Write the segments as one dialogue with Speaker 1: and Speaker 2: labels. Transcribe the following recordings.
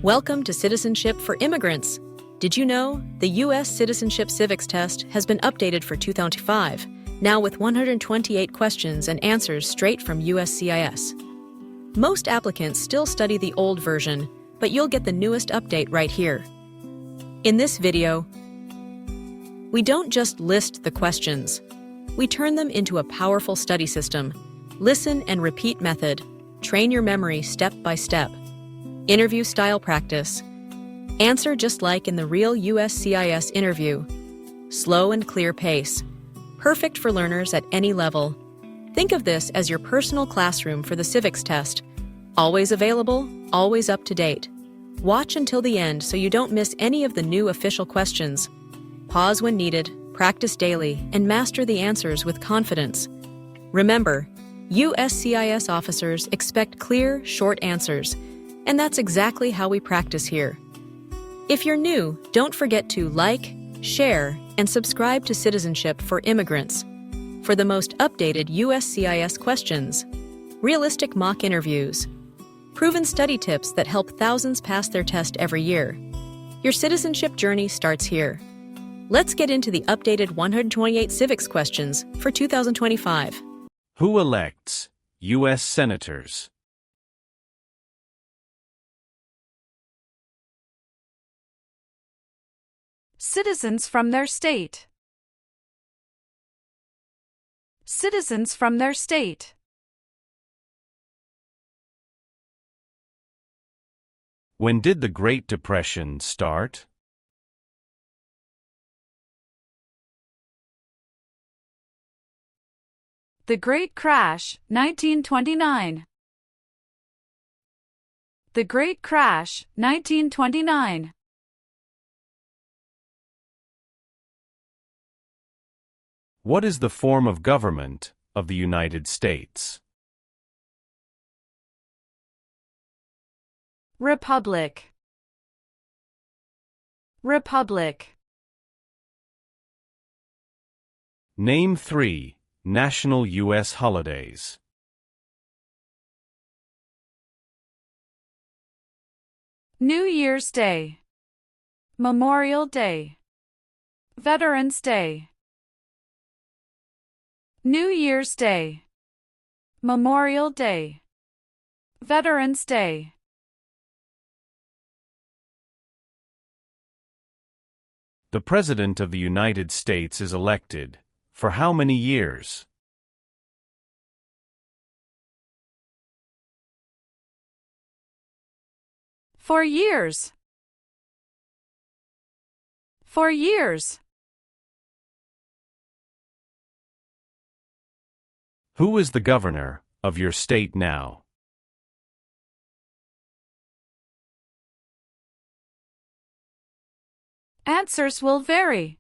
Speaker 1: Welcome to Citizenship for Immigrants. Did you know the U.S. Citizenship Civics Test has been updated for 2005, now with 128 questions and answers straight from USCIS. Most applicants still study the old version, but you'll get the newest update right here. In this video, we don't just list the questions. We turn them into a powerful study system. Listen and repeat method. Train your memory step by step. Interview-style practice. Answer just like in the real USCIS interview. Slow and clear pace. Perfect for learners at any level. Think of this as your personal classroom for the civics test. Always available, always up to date. Watch until the end so you don't miss any of the new official questions. Pause when needed, practice daily, and master the answers with confidence. Remember, USCIS officers expect clear, short answers, and that's exactly how we practice here. If you're new, don't forget to like, share, and subscribe to Citizenship for Immigrants for the most updated USCIS questions, realistic mock interviews, proven study tips that help thousands pass their test every year. Your citizenship journey starts here. Let's get into the updated 128 civics questions for 2025.
Speaker 2: Who elects U.S. senators?
Speaker 3: Citizens from their state. Citizens from their state.
Speaker 2: When did the Great Depression start?
Speaker 3: The Great Crash, 1929. The Great Crash, 1929.
Speaker 2: What is the form of government of the United States?
Speaker 3: Republic. Republic.
Speaker 2: Name 3 national U.S. holidays.
Speaker 3: New Year's Day. Memorial Day. Veterans Day. New Year's Day. Memorial Day. Veterans Day.
Speaker 2: The President of the United States is elected for how many years?
Speaker 3: For years. For years.
Speaker 2: Who is the governor of your state now?
Speaker 3: Answers will vary.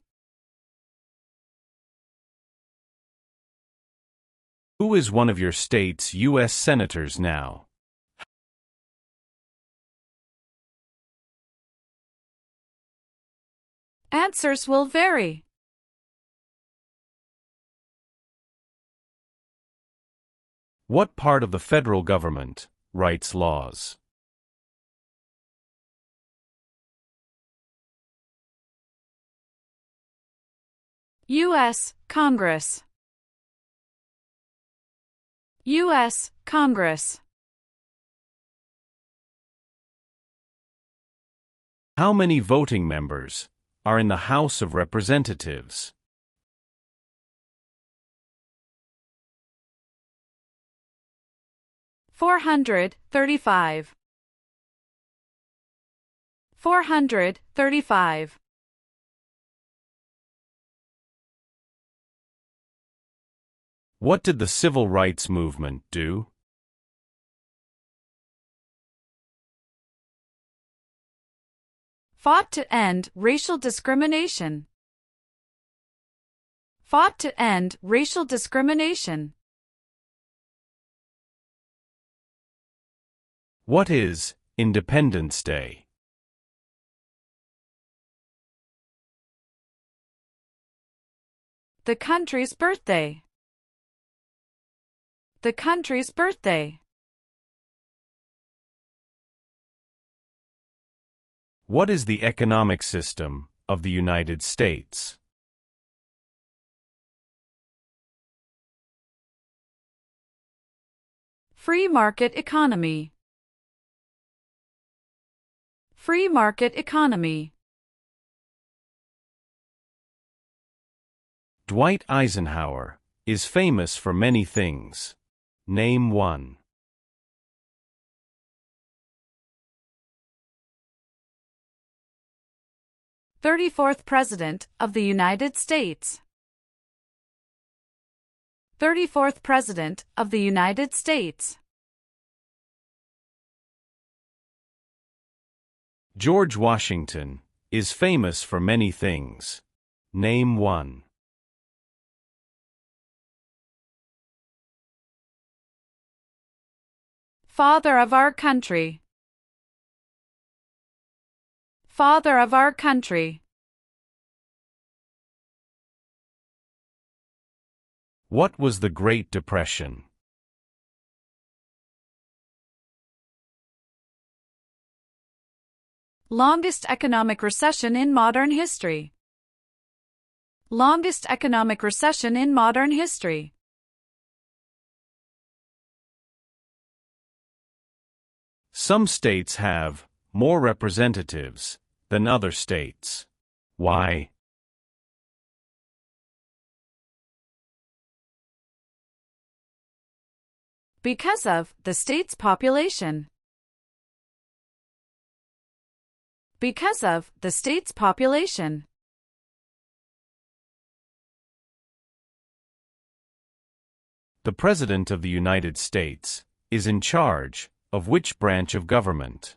Speaker 2: Who is one of your state's U.S. senators now?
Speaker 3: Answers will vary.
Speaker 2: What part of the federal government writes laws?
Speaker 3: U.S. Congress. U.S. Congress.
Speaker 2: How many voting members are in the House of Representatives? $435. 435. What did the Civil Rights Movement do?
Speaker 3: Fought to end racial discrimination. Fought to end racial discrimination.
Speaker 2: What is Independence Day?
Speaker 3: The country's birthday. The country's birthday.
Speaker 2: What is the economic system of the United States?
Speaker 3: Free market economy. Free market economy.
Speaker 2: Dwight Eisenhower is famous for many things. Name one.
Speaker 3: 34th President of the United States. 34th President of the United States.
Speaker 2: George Washington is famous for many things. Name one.
Speaker 3: Father of our country. Father of our country.
Speaker 2: What was the Great Depression?
Speaker 3: Longest economic recession in modern history. Longest economic recession in modern history.
Speaker 2: Some states have more representatives than other states. Why?
Speaker 3: Because of the state's population. Because of the state's population.
Speaker 2: The President of the United States is in charge of which branch of government?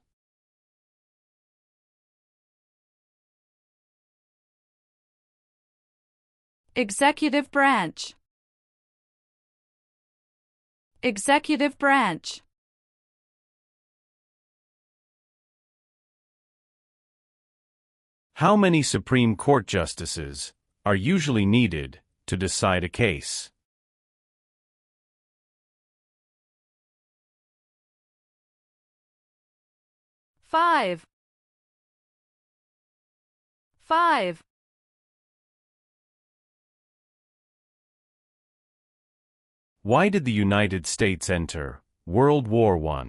Speaker 3: Executive branch. Executive branch.
Speaker 2: How many Supreme Court justices are usually needed to decide a case?
Speaker 3: Five.
Speaker 2: Why did the United States enter World War I?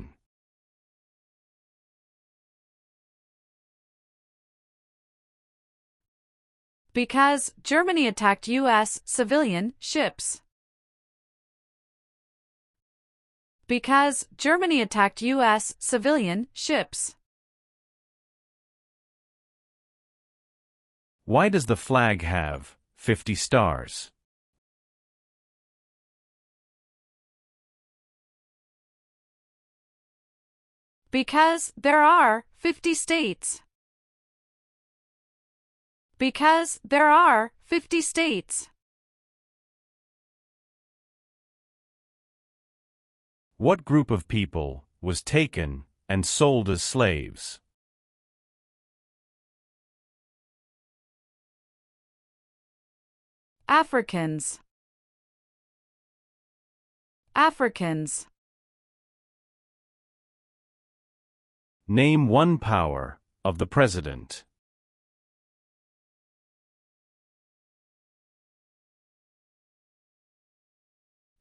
Speaker 3: Because Germany attacked U.S. civilian ships. Because Germany attacked U.S. civilian ships.
Speaker 2: Why does the flag have 50 stars?
Speaker 3: Because there are 50 states. Because there are 50 states.
Speaker 2: What group of people was taken and sold as slaves?
Speaker 3: Africans. Africans.
Speaker 2: Name one power of the President.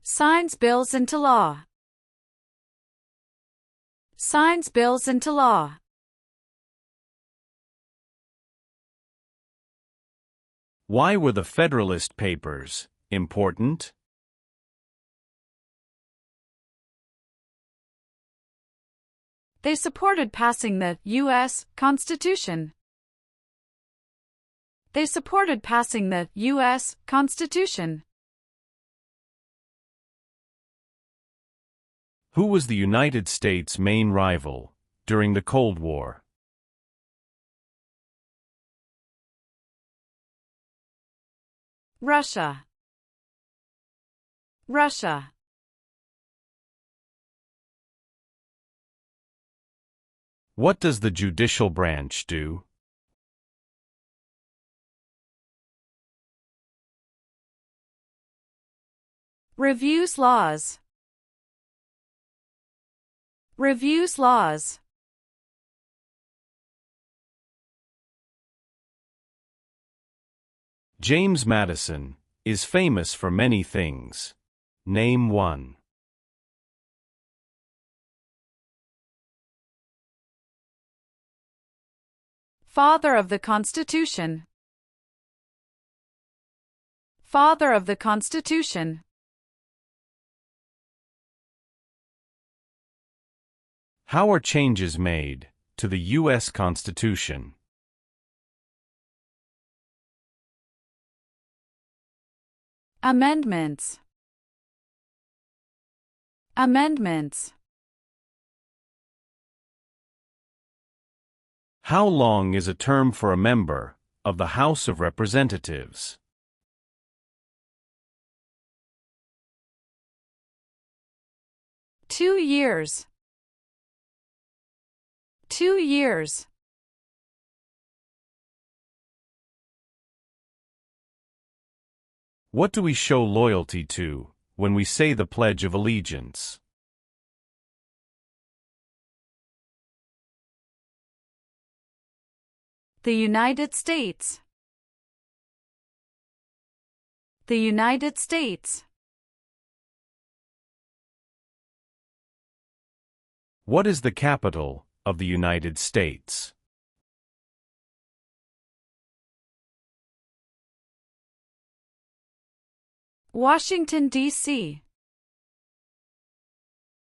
Speaker 3: Signs bills into law. Signs bills into law.
Speaker 2: Why were the Federalist Papers important?
Speaker 3: They supported passing the U.S. Constitution. They supported passing the U.S. Constitution.
Speaker 2: Who was the United States' main rival during the Cold War?
Speaker 3: Russia. Russia.
Speaker 2: What does the judicial branch do?
Speaker 3: Reviews laws. Reviews laws.
Speaker 2: James Madison is famous for many things. Name one.
Speaker 3: Father of the Constitution. Father of the Constitution.
Speaker 2: How are changes made to the U.S. Constitution?
Speaker 3: Amendments. Amendments.
Speaker 2: How long is a term for a member of the House of Representatives?
Speaker 3: Two years. 2 years.
Speaker 2: What do we show loyalty to when we say the Pledge of Allegiance?
Speaker 3: The United States. The United States.
Speaker 2: What is the capital of the United States?
Speaker 3: Washington, D.C.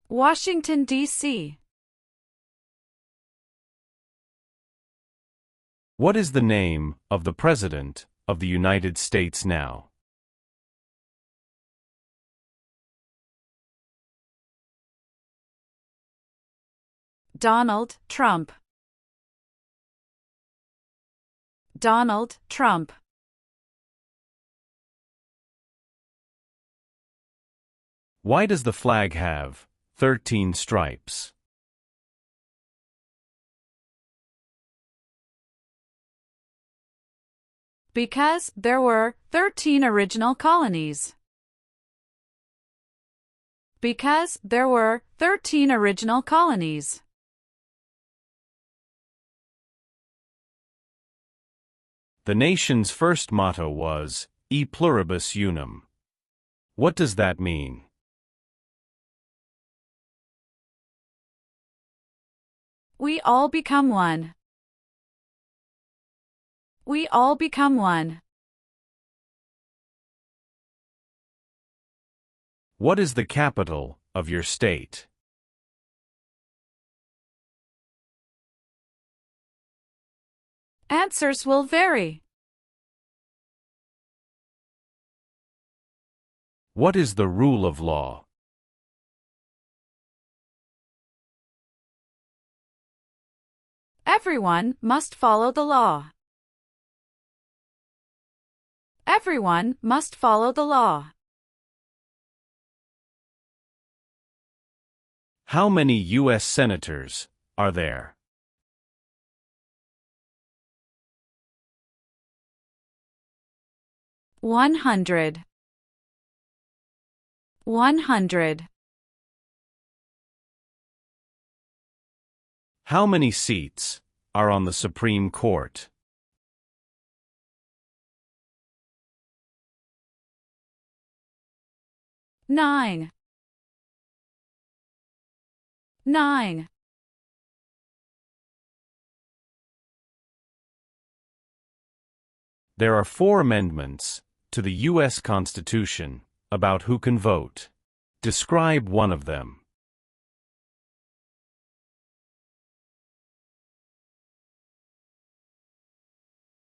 Speaker 3: Washington, D.C.
Speaker 2: What is the name of the President of the United States now?
Speaker 3: Donald Trump. Donald Trump.
Speaker 2: Why does the flag have 13 stripes?
Speaker 3: Because there were 13 original colonies. Because there were 13 original colonies.
Speaker 2: The nation's first motto was, E pluribus unum. What does that mean?
Speaker 3: We all become one. We all become one.
Speaker 2: What is the capital of your state?
Speaker 3: Answers will vary.
Speaker 2: What is the rule of law?
Speaker 3: Everyone must follow the law. Everyone must follow the law.
Speaker 2: How many U.S. senators are there?
Speaker 3: 100. 100.
Speaker 2: How many seats are on the Supreme Court?
Speaker 3: 9. 9.
Speaker 2: There are 4 amendments to the U.S. Constitution about who can vote. Describe one of them.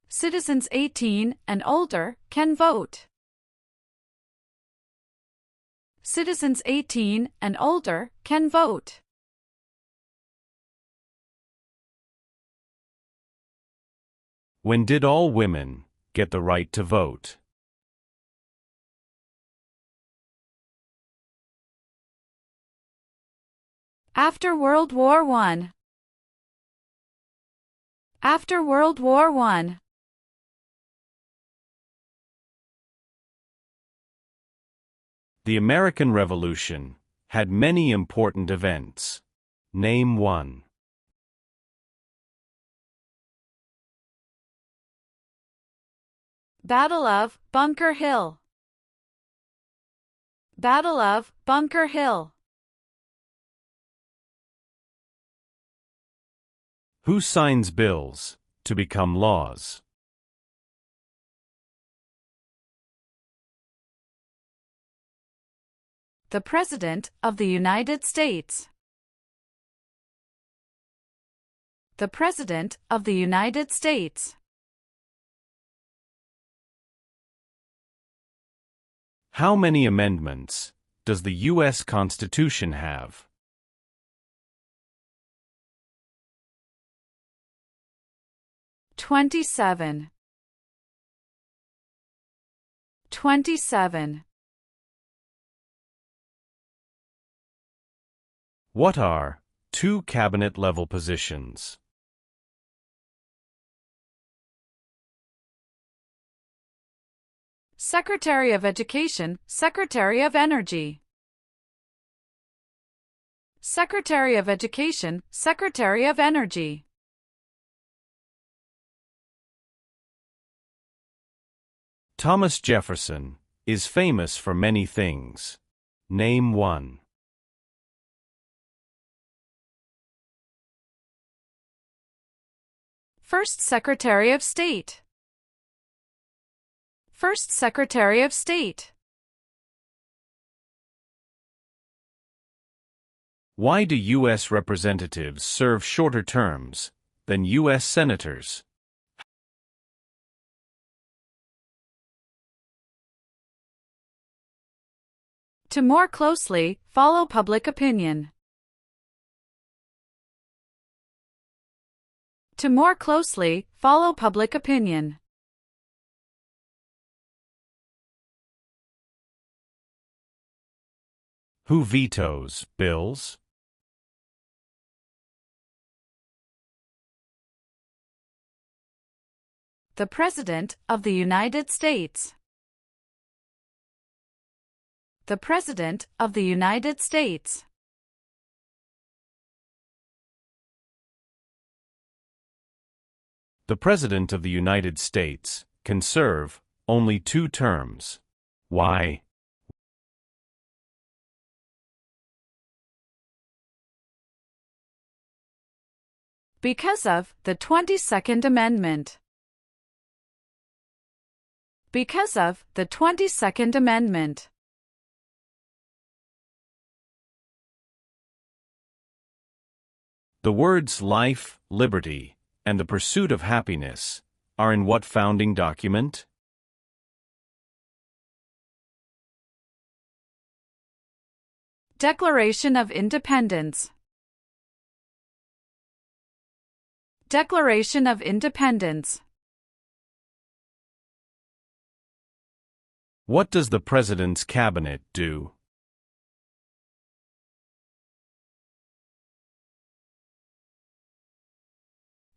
Speaker 3: Citizens 18 and older can vote. Citizens 18 and older can vote.
Speaker 2: When did all women get the right to vote?
Speaker 3: After World War I. After World War I.
Speaker 2: The American Revolution had many important events. Name one.
Speaker 3: Battle of Bunker Hill. Battle of Bunker Hill.
Speaker 2: Who signs bills to become laws?
Speaker 3: The President of the United States. The President of the United States.
Speaker 2: How many amendments does the U.S. Constitution have?
Speaker 3: 27. 27.
Speaker 2: What are two cabinet-level positions?
Speaker 3: Secretary of Education, Secretary of Energy. Secretary of Education, Secretary of Energy.
Speaker 2: Thomas Jefferson is famous for many things. Name one.
Speaker 3: First Secretary of State. First Secretary of State.
Speaker 2: Why do U.S. representatives serve shorter terms than U.S. senators?
Speaker 3: To more closely follow public opinion. To more closely follow public opinion.
Speaker 2: Who vetoes bills?
Speaker 3: The President of the United States. The President of the United States.
Speaker 2: The President of the United States can serve only 2 terms. Why?
Speaker 3: Because of the 22nd Amendment. Because of the 22nd Amendment.
Speaker 2: The words life, liberty, and the pursuit of happiness are in what founding document?
Speaker 3: Declaration of Independence. Declaration of Independence.
Speaker 2: What does the President's cabinet do?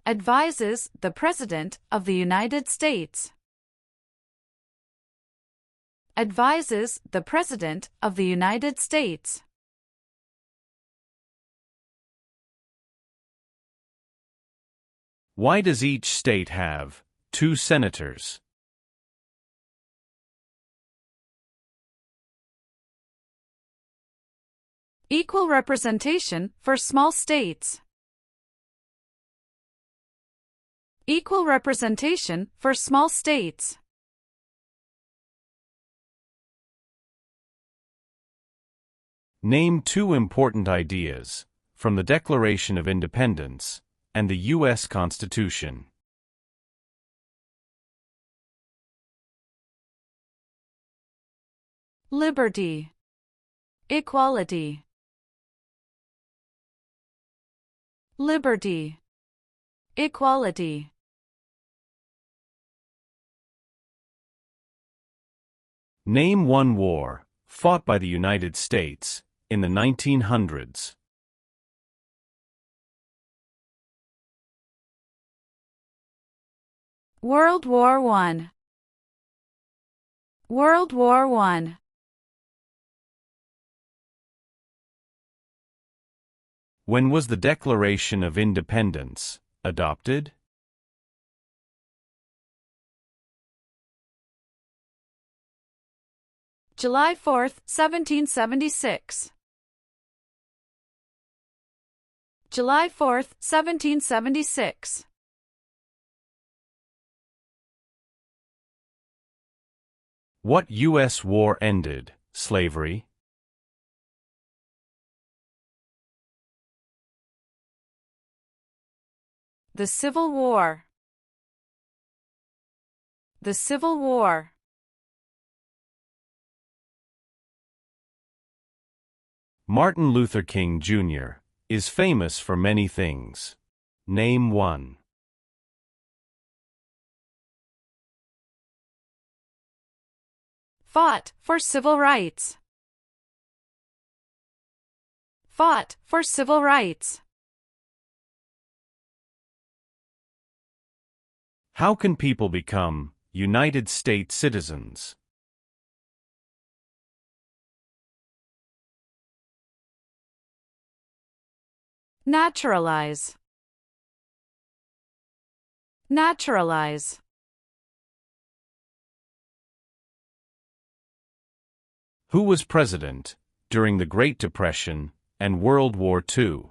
Speaker 3: Advises the President of the United States. Advises the President of the United States.
Speaker 2: Why does each state have 2 senators?
Speaker 3: Equal representation for small states. Equal representation for small states.
Speaker 2: Name 2 important ideas from the Declaration of Independence and the U.S. Constitution.
Speaker 3: Liberty. Equality. Liberty. Equality.
Speaker 2: Name 1 war fought by the United States in the 1900s.
Speaker 3: World War I. World War I.
Speaker 2: When was the Declaration of Independence adopted?
Speaker 3: July 4, 1776. July 4, 1776.
Speaker 2: What U.S. war ended slavery?
Speaker 3: The Civil War. The Civil War.
Speaker 2: Martin Luther King, Jr. is famous for many things. Name one.
Speaker 3: Fought for civil rights. Fought for civil rights.
Speaker 2: How can people become United States citizens?
Speaker 3: Naturalize. Naturalize.
Speaker 2: Who was president during the Great Depression and World War II?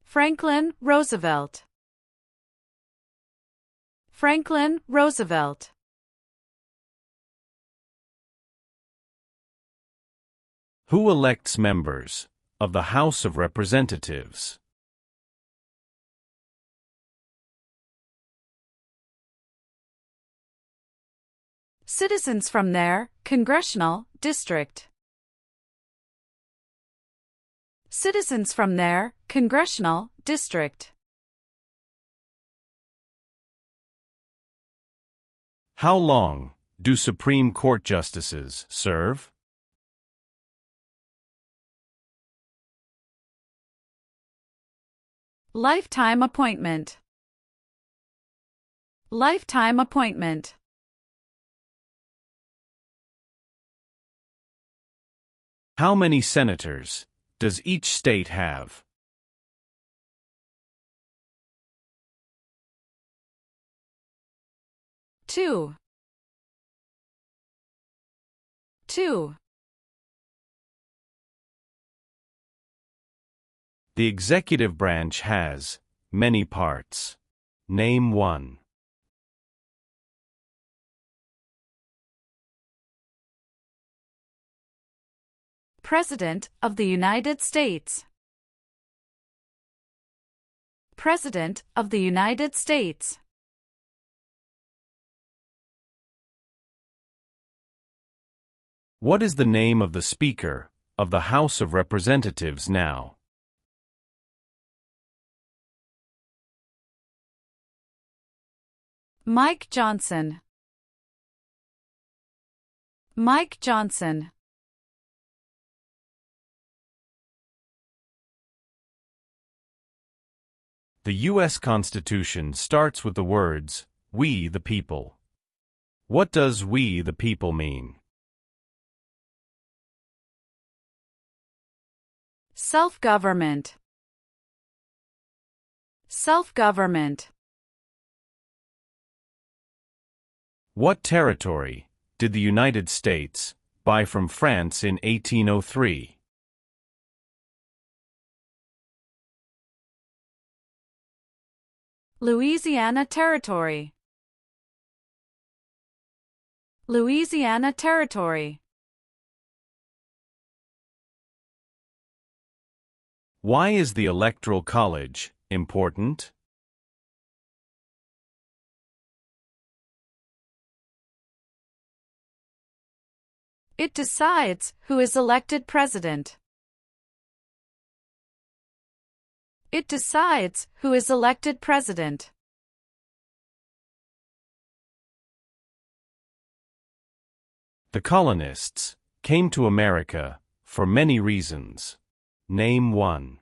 Speaker 3: Franklin Roosevelt. Franklin Roosevelt.
Speaker 2: Who elects members of the House of Representatives?
Speaker 3: Citizens from their congressional district. Citizens from their congressional district.
Speaker 2: How long do Supreme Court justices serve?
Speaker 3: Lifetime appointment. Lifetime appointment.
Speaker 2: How many senators does each state have?
Speaker 3: Two.
Speaker 2: The executive branch has many parts. Name one.
Speaker 3: President of the United States. President of the United States.
Speaker 2: What is the name of the Speaker of the House of Representatives now?
Speaker 3: Mike Johnson. Mike Johnson.
Speaker 2: The U.S. Constitution starts with the words, "We the people." What does "we the people" mean?
Speaker 3: Self-government. Self-government.
Speaker 2: What territory did the United States buy from France in 1803?
Speaker 3: Louisiana Territory. Louisiana Territory.
Speaker 2: Why is the Electoral College important?
Speaker 3: It decides who is elected president. It decides who is elected president.
Speaker 2: The colonists came to America for many reasons. Name one.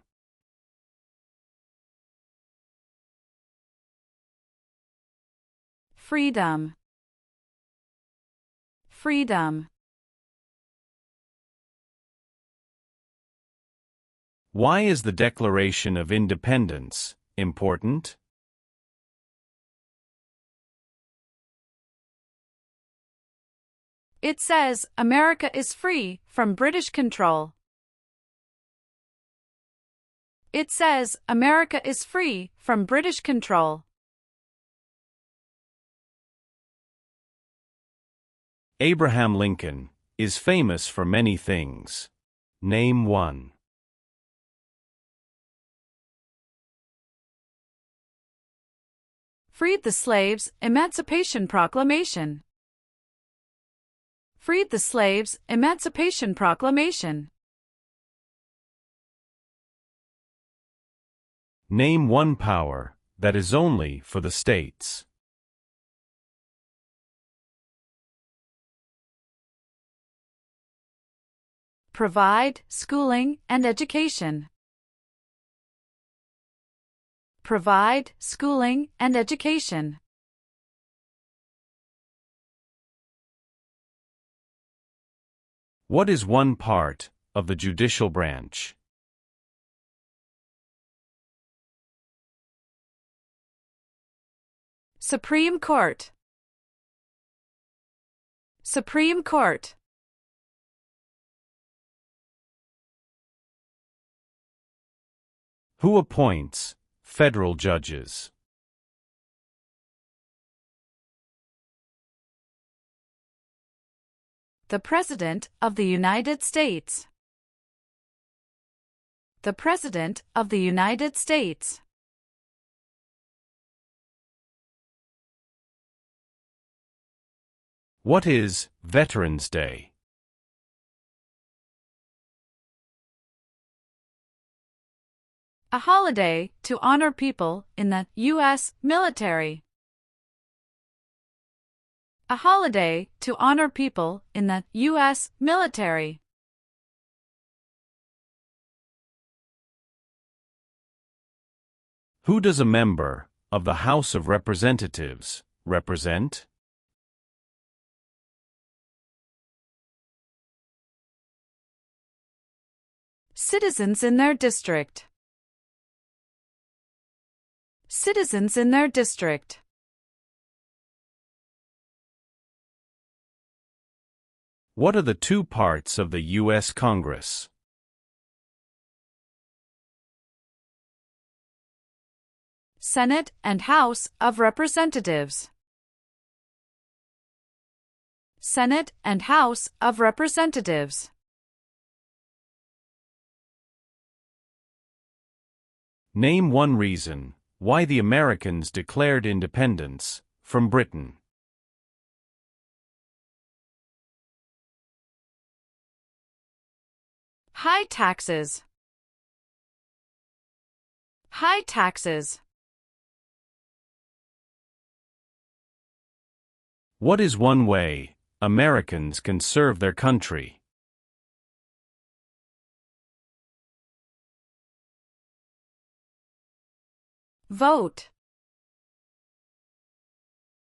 Speaker 3: Freedom. Freedom.
Speaker 2: Why is the Declaration of Independence important?
Speaker 3: It says America is free from British control. It says America is free from British control.
Speaker 2: Abraham Lincoln is famous for many things. Name one.
Speaker 3: Freed the slaves, Emancipation Proclamation. Freed the slaves, Emancipation Proclamation.
Speaker 2: Name one power that is only for the states.
Speaker 3: Provide schooling and education. Provide schooling and education.
Speaker 2: What is one part of the judicial branch?
Speaker 3: Supreme Court. Supreme Court.
Speaker 2: Who appoints federal judges?
Speaker 3: The President of the United States. The President of the United States.
Speaker 2: What is Veterans Day?
Speaker 3: A holiday to honor people in the U.S. military. A holiday to honor people in the U.S. military.
Speaker 2: Who does a member of the House of Representatives represent?
Speaker 3: Citizens in their district. Citizens in their district.
Speaker 2: What are the two parts of the U.S. Congress?
Speaker 3: Senate and House of Representatives. Senate and House of Representatives.
Speaker 2: Name one reason why the Americans declared independence from Britain.
Speaker 3: High taxes. High taxes.
Speaker 2: What is one way Americans can serve their country?
Speaker 3: Vote.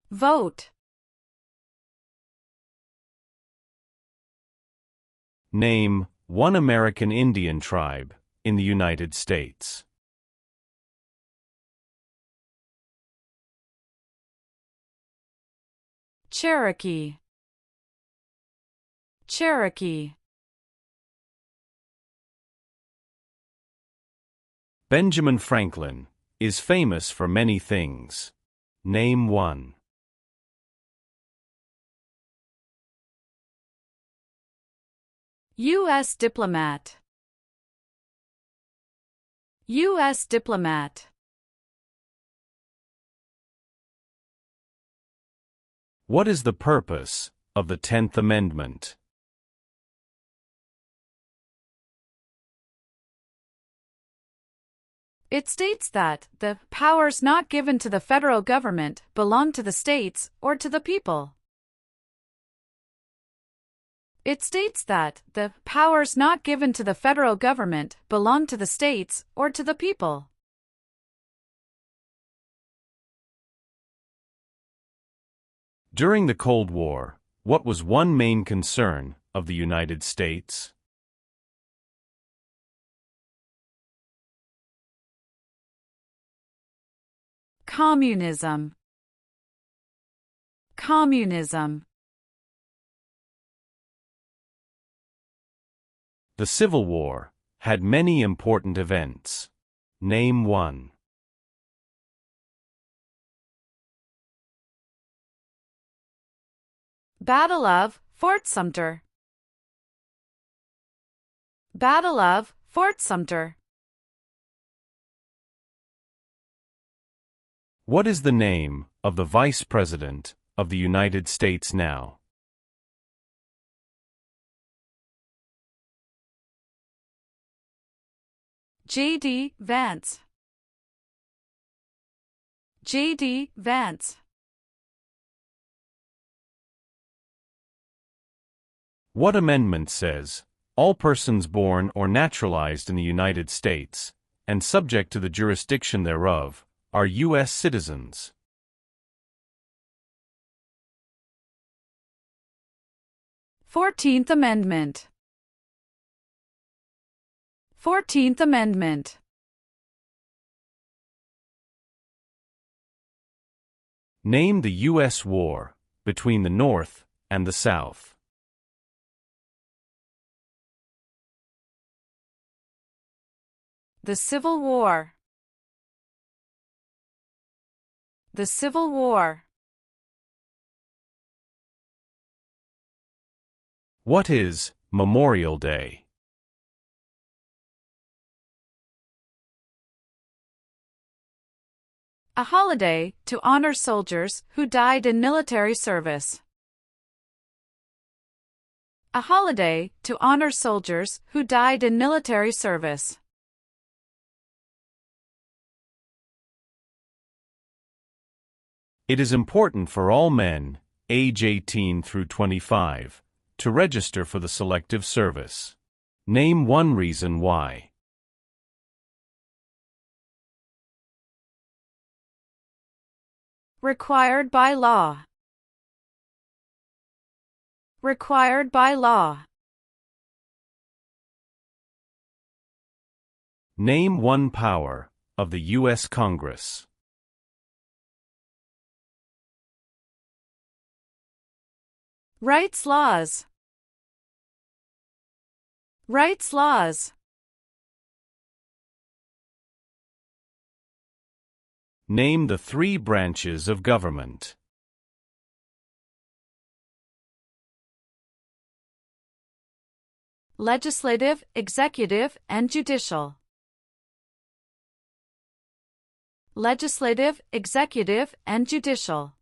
Speaker 3: Vote.
Speaker 2: Name one American Indian tribe in the United States.
Speaker 3: Cherokee. Cherokee.
Speaker 2: Benjamin Franklin is famous for many things. Name one.
Speaker 3: U.S. diplomat. U.S. diplomat.
Speaker 2: What is the purpose of the 10th Amendment?
Speaker 3: It states that the powers not given to the federal government belong to the states or to the people. It states that the powers not given to the federal government belong to the states or to the people.
Speaker 2: During the Cold War, what was one main concern of the United States?
Speaker 3: Communism. Communism.
Speaker 2: The Civil War had many important events. Name one.
Speaker 3: Battle of Fort Sumter. Battle of Fort Sumter.
Speaker 2: What is the name of the Vice President of the United States now?
Speaker 3: J.D. Vance. J.D. Vance.
Speaker 2: What amendment says, all persons born or naturalized in the United States, and subject to the jurisdiction thereof, are U.S. citizens?
Speaker 3: Fourteenth Amendment. 14th Amendment.
Speaker 2: Name the U.S. war between the North and the South.
Speaker 3: The Civil War. The Civil War.
Speaker 2: What is Memorial Day?
Speaker 3: A holiday to honor soldiers who died in military service. A holiday to honor soldiers who died in military service.
Speaker 2: It is important for all men, age 18 through 25, to register for the Selective Service. Name one reason why.
Speaker 3: Required by law. Required by law.
Speaker 2: Name one power of the U.S. Congress.
Speaker 3: Rights laws. Rights laws.
Speaker 2: Name the three branches of government.
Speaker 3: Legislative, executive, and judicial. Legislative, executive, and judicial.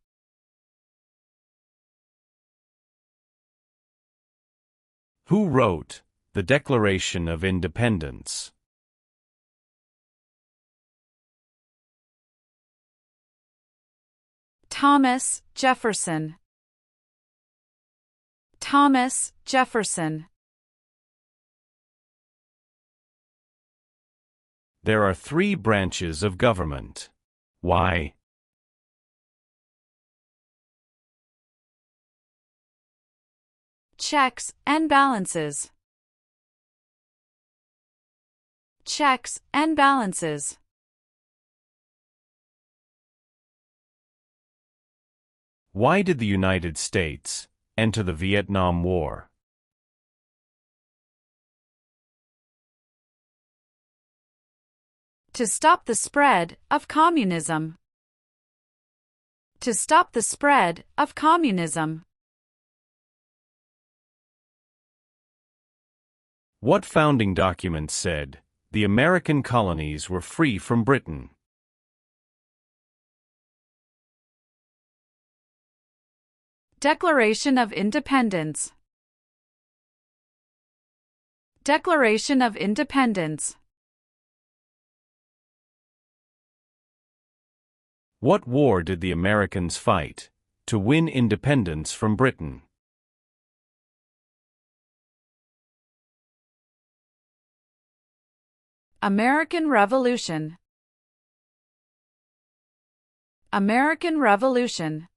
Speaker 2: Who wrote the Declaration of Independence?
Speaker 3: Thomas Jefferson. Thomas Jefferson.
Speaker 2: There are three branches of government. Why?
Speaker 3: Checks and balances. Checks and balances.
Speaker 2: Why did the United States enter the Vietnam War?
Speaker 3: To stop the spread of communism. To stop the spread of communism.
Speaker 2: What founding document said the American colonies were free from Britain?
Speaker 3: Declaration of Independence. Declaration of Independence.
Speaker 2: What war did the Americans fight to win independence from Britain?
Speaker 3: American Revolution. American Revolution.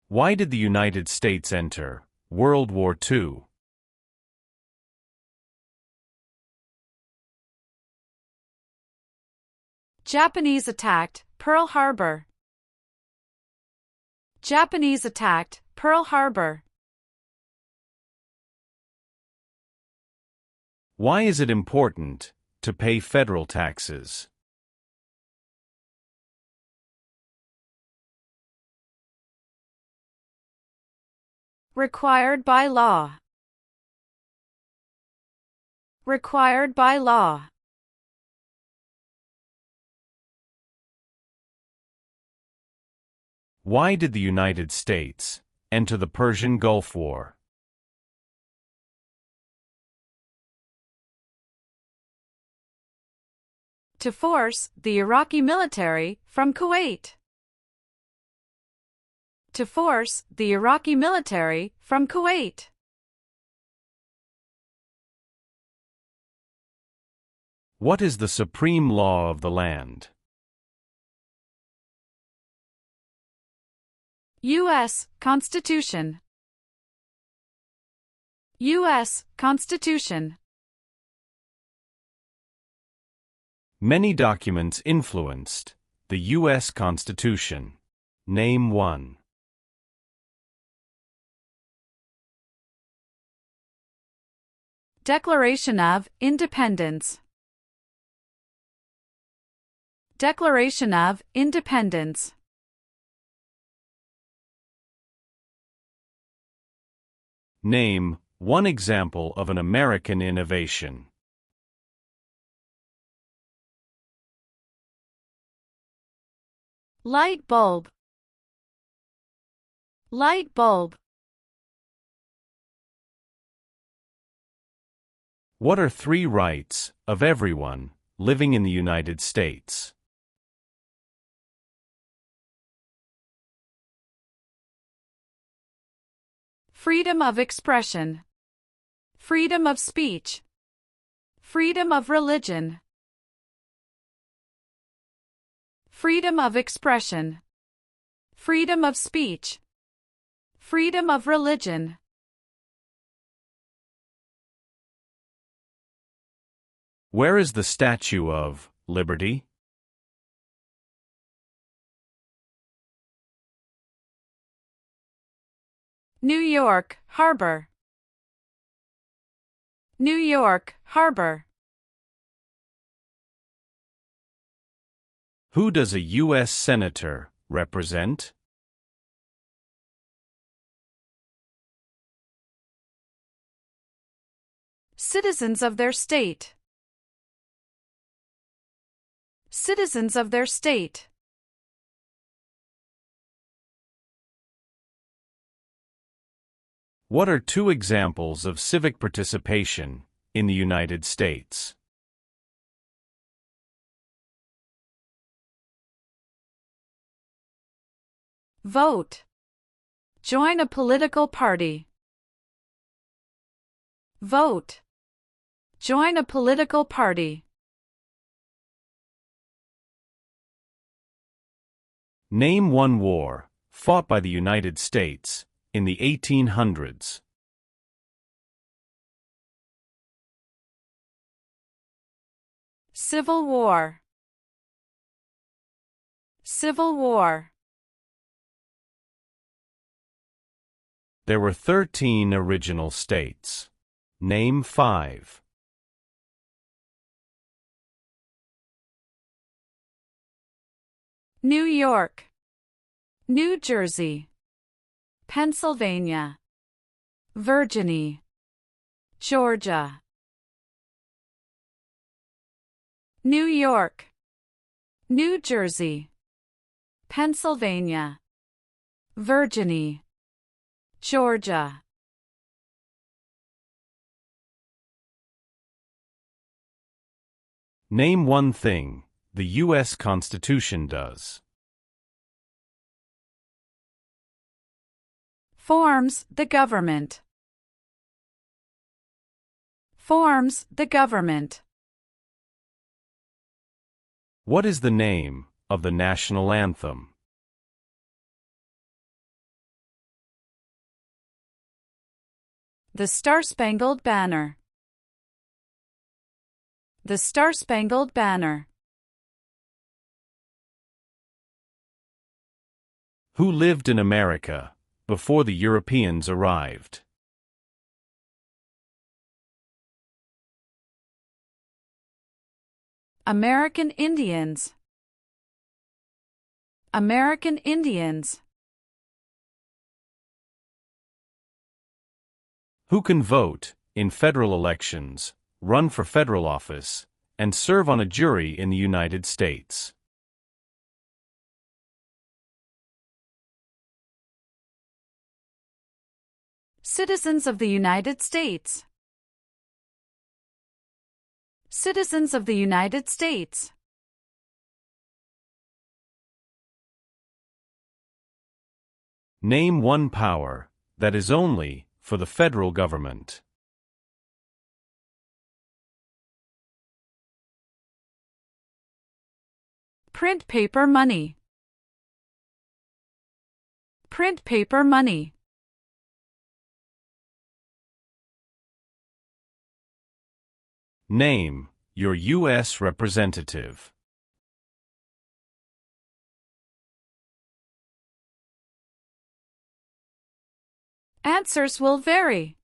Speaker 2: Why did the United States enter World War II?
Speaker 3: Japanese attacked Pearl Harbor. Japanese attacked Pearl Harbor.
Speaker 2: Why is it important to pay federal taxes?
Speaker 3: Required by law. Required by law.
Speaker 2: Why did the United States enter the Persian Gulf War?
Speaker 3: To force the Iraqi military from Kuwait. To force the Iraqi military from Kuwait.
Speaker 2: What is the supreme law of the land?
Speaker 3: U.S. Constitution. U.S. Constitution.
Speaker 2: Many documents influenced the U.S. Constitution. Name one.
Speaker 3: Declaration of Independence. Declaration of Independence.
Speaker 2: Name one example of an American innovation.
Speaker 3: Light bulb. Light bulb.
Speaker 2: What are 3 rights of everyone living in the United States?
Speaker 3: Freedom of expression. Freedom of speech. Freedom of religion. Freedom of expression. Freedom of speech. Freedom of religion.
Speaker 2: Where is the Statue of Liberty?
Speaker 3: New York Harbor. New York Harbor.
Speaker 2: Who does a U.S. Senator represent?
Speaker 3: Citizens of their state. Citizens of their state.
Speaker 2: What are 2 examples of civic participation in the United States?
Speaker 3: Vote. Join a political party. Vote. Join a political party.
Speaker 2: Name one war fought by the United States in the 1800s.
Speaker 3: Civil War. Civil War.
Speaker 2: There were 13 original states. Name 5.
Speaker 3: New York. New Jersey. Pennsylvania. Virginia. Georgia. New York. New Jersey. Pennsylvania. Virginia. Georgia.
Speaker 2: Name one thing the U.S. Constitution does.
Speaker 3: Forms the government. Forms the government.
Speaker 2: What is the name of the national anthem?
Speaker 3: The Star-Spangled Banner. The Star-Spangled Banner.
Speaker 2: Who lived in America before the Europeans arrived.
Speaker 3: American Indians. American Indians.
Speaker 2: Who can vote in federal elections, run for federal office, and serve on a jury in the United States?
Speaker 3: Citizens of the United States. Citizens of the United States.
Speaker 2: Name one power that is only for the federal government.
Speaker 3: Print paper money. Print paper money.
Speaker 2: Name your U.S. representative.
Speaker 3: Answers will vary.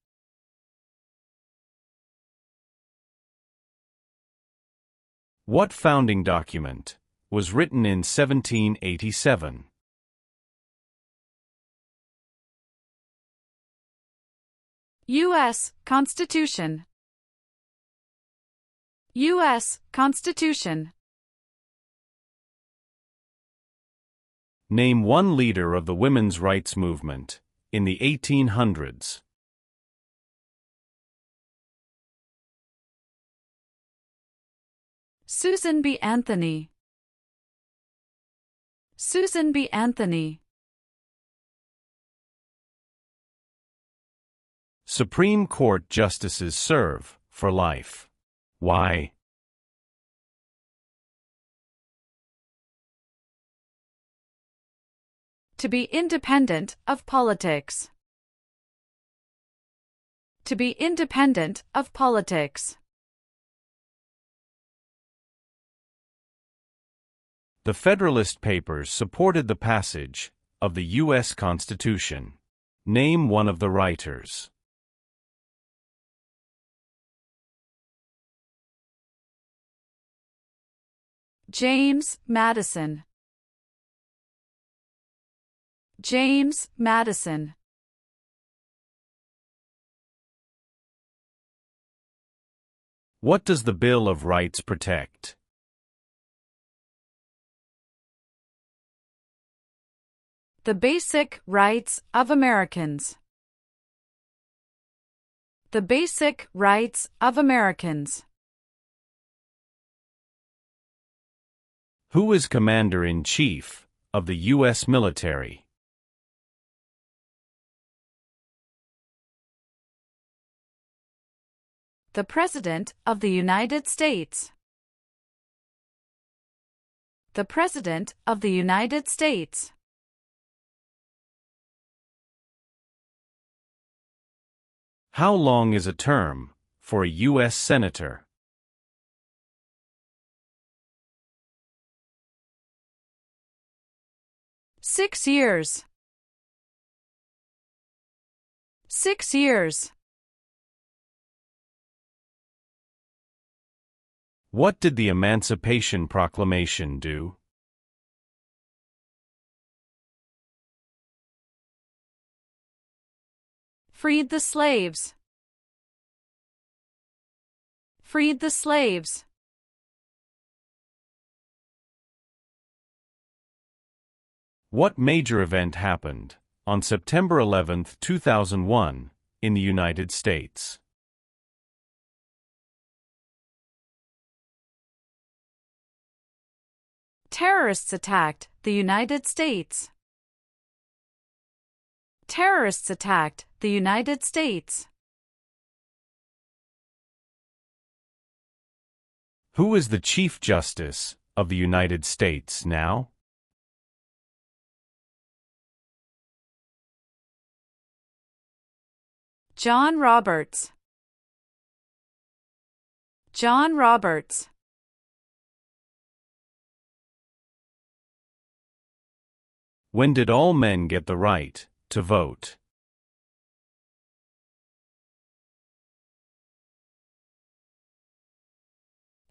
Speaker 2: What founding document was written in 1787?
Speaker 3: U.S. Constitution. U.S. Constitution.
Speaker 2: Name one leader of the women's rights movement in the 1800s.
Speaker 3: Susan B. Anthony. Susan B. Anthony.
Speaker 2: Supreme Court justices serve for life. Why?
Speaker 3: To be independent of politics. To be independent of politics.
Speaker 2: The Federalist Papers supported the passage of the U.S. Constitution. Name one of the writers.
Speaker 3: James Madison. James Madison.
Speaker 2: What does the Bill of Rights protect?
Speaker 3: The basic rights of Americans. The basic rights of Americans.
Speaker 2: Who is Commander-in-Chief of the U.S. military?
Speaker 3: The President of the United States. The President of the United States.
Speaker 2: How long is a term for a U.S. Senator?
Speaker 3: Six years. 6 years.
Speaker 2: What did the Emancipation Proclamation do?
Speaker 3: Freed the slaves. Freed the slaves.
Speaker 2: What major event happened on September 11, 2001, in the United States?
Speaker 3: Terrorists attacked the United States. Terrorists attacked the United States.
Speaker 2: Who is the Chief Justice of the United States now?
Speaker 3: John Roberts. John Roberts.
Speaker 2: When did all men get the right To vote.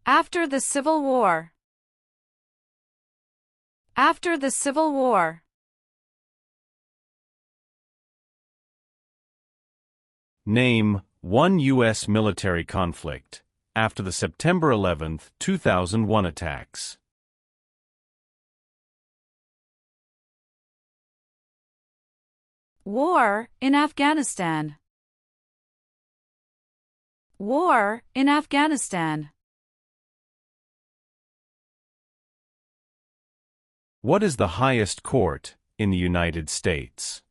Speaker 3: After the Civil War. After the Civil War.
Speaker 2: Name one U.S. military conflict after the September 11, 2001 attacks.
Speaker 3: War in Afghanistan. War in Afghanistan.
Speaker 2: What is the highest court in the United States?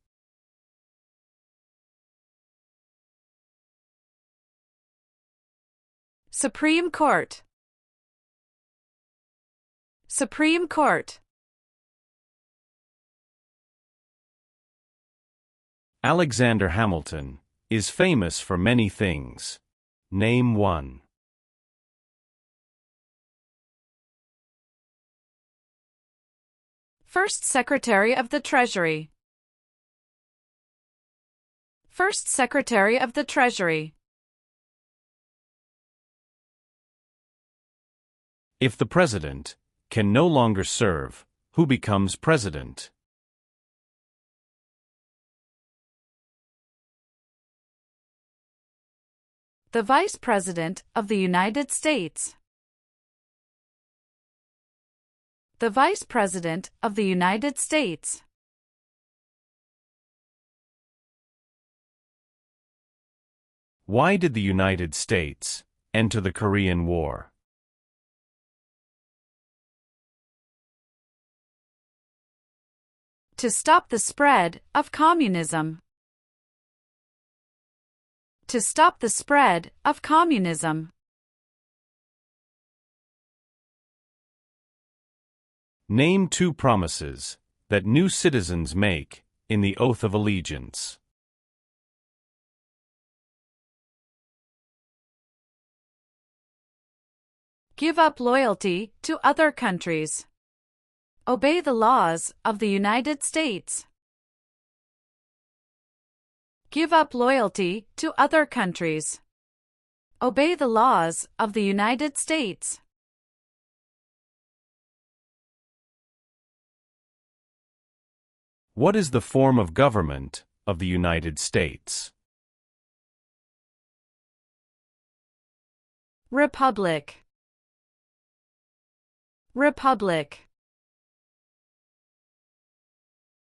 Speaker 3: Supreme Court. Supreme Court.
Speaker 2: Alexander Hamilton is famous for many things. Name one.
Speaker 3: First Secretary of the Treasury. First Secretary of the Treasury.
Speaker 2: If the president can no longer serve, who becomes president?
Speaker 3: The Vice President of the United States. The Vice President of the United States.
Speaker 2: Why did the United States enter the Korean War?
Speaker 3: To stop the spread of communism. To stop the spread of communism.
Speaker 2: Name two promises that new citizens make in the oath of allegiance.
Speaker 3: Give up loyalty to other countries. Obey the laws of the United States. Give up loyalty to other countries. Obey the laws of the United States.
Speaker 2: What is the form of government of the United States?
Speaker 3: Republic. Republic.